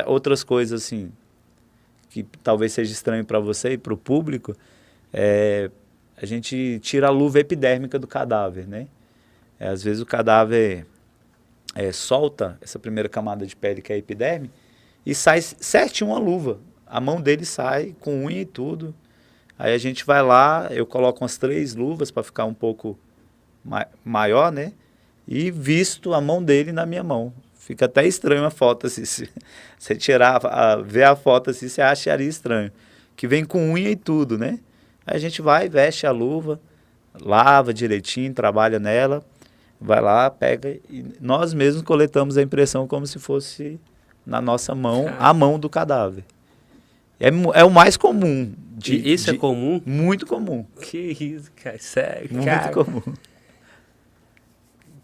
Outras coisas, assim, que talvez seja estranho para você e para o público, a gente tira a luva epidérmica do cadáver, né? Às vezes o cadáver solta essa primeira camada de pele, que é a epiderme, e sai certinho uma luva. A mão dele sai com unha e tudo. Aí a gente vai lá, eu coloco umas 3 luvas para ficar um pouco maior, né? E visto a mão dele na minha mão. Fica até estranho a foto, assim. Se você ver a foto assim, você acharia estranho. Que vem com unha e tudo, né? Aí a gente vai, veste a luva, lava direitinho, trabalha nela, vai lá, pega e nós mesmos coletamos a impressão como se fosse na nossa mão, a mão do cadáver. É o mais comum. Isso é comum? Muito comum. Que isso, cara. Sério, muito comum.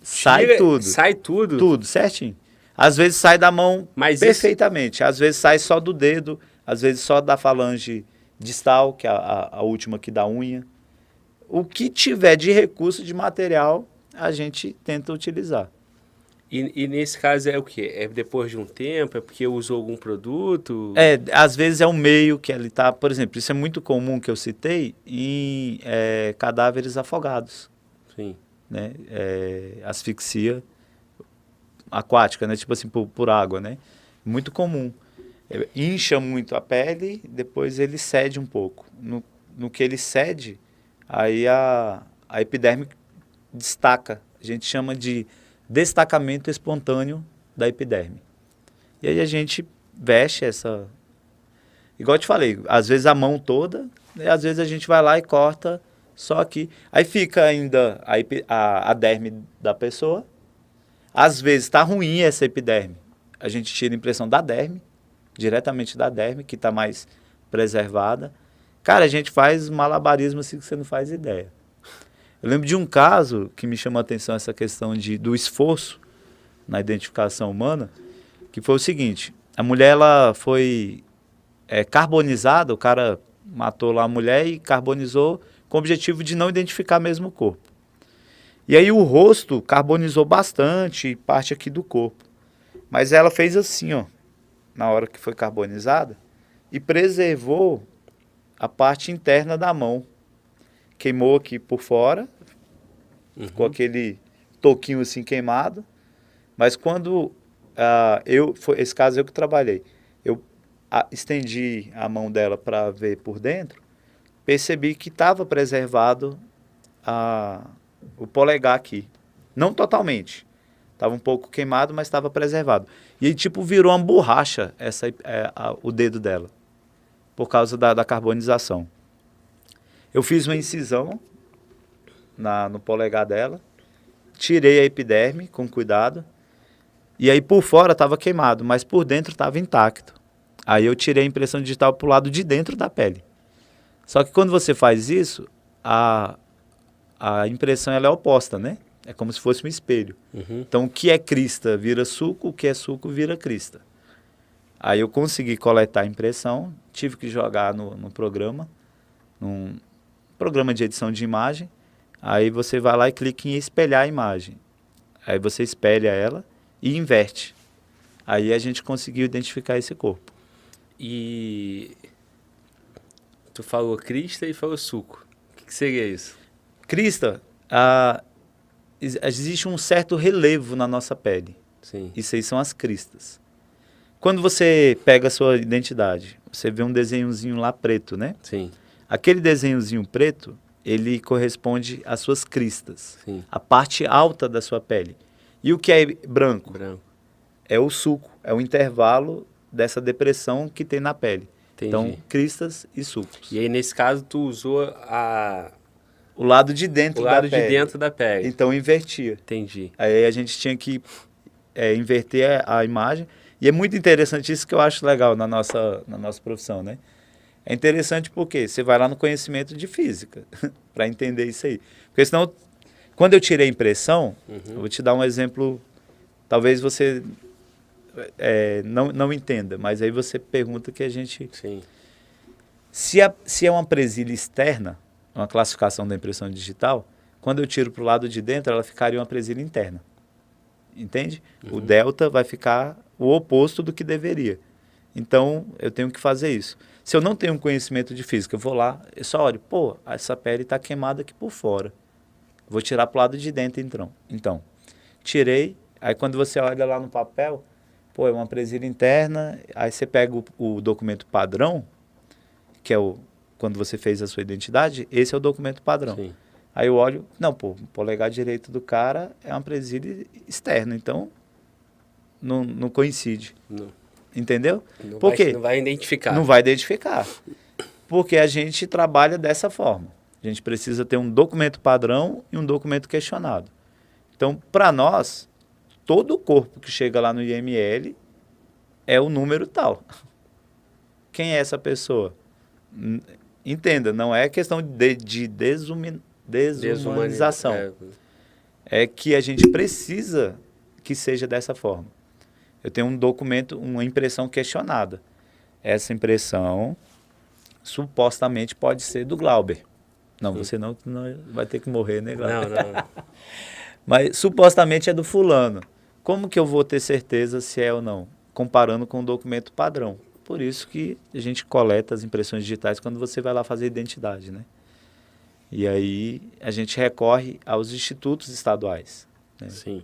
Sai tudo. Sai tudo? Tudo, certinho. Às vezes sai da mão perfeitamente. Às vezes sai só do dedo, às vezes só da falange distal, que é a última aqui da unha. O que tiver de recurso, de material, a gente tenta utilizar. E nesse caso é o quê? É depois de um tempo? É porque usou algum produto? Às vezes é um meio que ele está... Por exemplo, isso é muito comum que eu citei em cadáveres afogados. Sim. Né? Asfixia aquática, né? Tipo assim, por água, né? Muito comum. Incha muito a pele, depois ele cede um pouco. No que ele cede, aí a epiderme destaca. A gente chama de destacamento espontâneo da epiderme. E aí a gente veste essa... Igual eu te falei, às vezes a mão toda, né? Às vezes a gente vai lá e corta só aqui. Aí fica ainda a derme da pessoa. Às vezes está ruim essa epiderme. A gente tira a impressão da derme, diretamente da derme, que está mais preservada. Cara, a gente faz malabarismo assim que você não faz ideia. Eu lembro de um caso que me chamou a atenção, essa questão do esforço na identificação humana, que foi o seguinte: a mulher ela foi carbonizada, o cara matou lá a mulher e carbonizou com o objetivo de não identificar mesmo o corpo. E aí o rosto carbonizou bastante, parte aqui do corpo. Mas ela fez assim, ó, na hora que foi carbonizada, e preservou a parte interna da mão. Queimou aqui por fora, ficou aquele toquinho assim queimado. Mas quando esse caso eu que trabalhei, eu estendi a mão dela para ver por dentro, percebi que estava preservado o polegar aqui. Não totalmente. Estava um pouco queimado, mas estava preservado. E aí, tipo, virou uma borracha o dedo dela, por causa da carbonização. Eu fiz uma incisão no polegar dela, tirei a epiderme com cuidado, e aí por fora estava queimado, mas por dentro estava intacto. Aí eu tirei a impressão digital para o lado de dentro da pele. Só que quando você faz isso, a impressão ela é oposta, né? É como se fosse um espelho. Então, o que é crista vira suco, o que é suco vira crista. Aí eu consegui coletar a impressão, tive que jogar no programa, num programa de edição de imagem. Aí você vai lá e clica em espelhar a imagem. Aí você espelha ela e inverte. Aí a gente conseguiu identificar esse corpo. E tu falou crista e falou suco. O que seria isso? Crista, existe um certo relevo na nossa pele. Sim. Isso aí são as cristas. Quando você pega a sua identidade, você vê um desenhozinho lá preto, né? Sim. Aquele desenhozinho preto, ele corresponde às suas cristas. Sim. A parte alta da sua pele. E o que é branco? Branco. É o suco, é o intervalo dessa depressão que tem na pele. Entendi. Então, cristas e sucos. E aí, nesse caso, tu usou o lado de dentro da pele. O lado de dentro da pele. Então, invertia. Entendi. Aí a gente tinha que inverter a imagem. E é muito interessante isso que eu acho legal na nossa profissão, né? É interessante porque você vai lá no conhecimento de física para entender isso aí. Porque senão, quando eu tirei a impressão, eu vou te dar um exemplo, talvez você não entenda, mas aí você pergunta que a gente... Sim. Se é uma presilha externa, uma classificação da impressão digital, quando eu tiro para o lado de dentro, ela ficaria uma presilha interna. Entende? O delta vai ficar o oposto do que deveria. Então, eu tenho que fazer isso. Se eu não tenho conhecimento de física, eu vou lá, eu só olho, pô, essa pele está queimada aqui por fora. Vou tirar para o lado de dentro, então. Tirei, aí quando você olha lá no papel, pô, é uma presilha interna, aí você pega o documento padrão, que é quando você fez a sua identidade, esse é o documento padrão. Sim. Aí eu olho, não, pô, o polegar direito do cara é uma presilha externa, então não coincide. Não, Entendeu? Por quê? não vai identificar. Não vai identificar. Porque a gente trabalha dessa forma. A gente precisa ter um documento padrão e um documento questionado. Então, para nós, todo o corpo que chega lá no IML é o número tal. Quem é essa pessoa? Entenda, não é questão de desumanização. É que a gente precisa que seja dessa forma. Eu tenho um documento, uma impressão questionada. Essa impressão supostamente pode ser do Glauber. Não, você não vai ter que morrer, né, Glauber? Não. Mas supostamente é do fulano. Como que eu vou ter certeza se é ou não? Comparando com o documento padrão. Por isso que a gente coleta as impressões digitais quando você vai lá fazer identidade, né? E aí a gente recorre aos institutos estaduais. Né? Sim.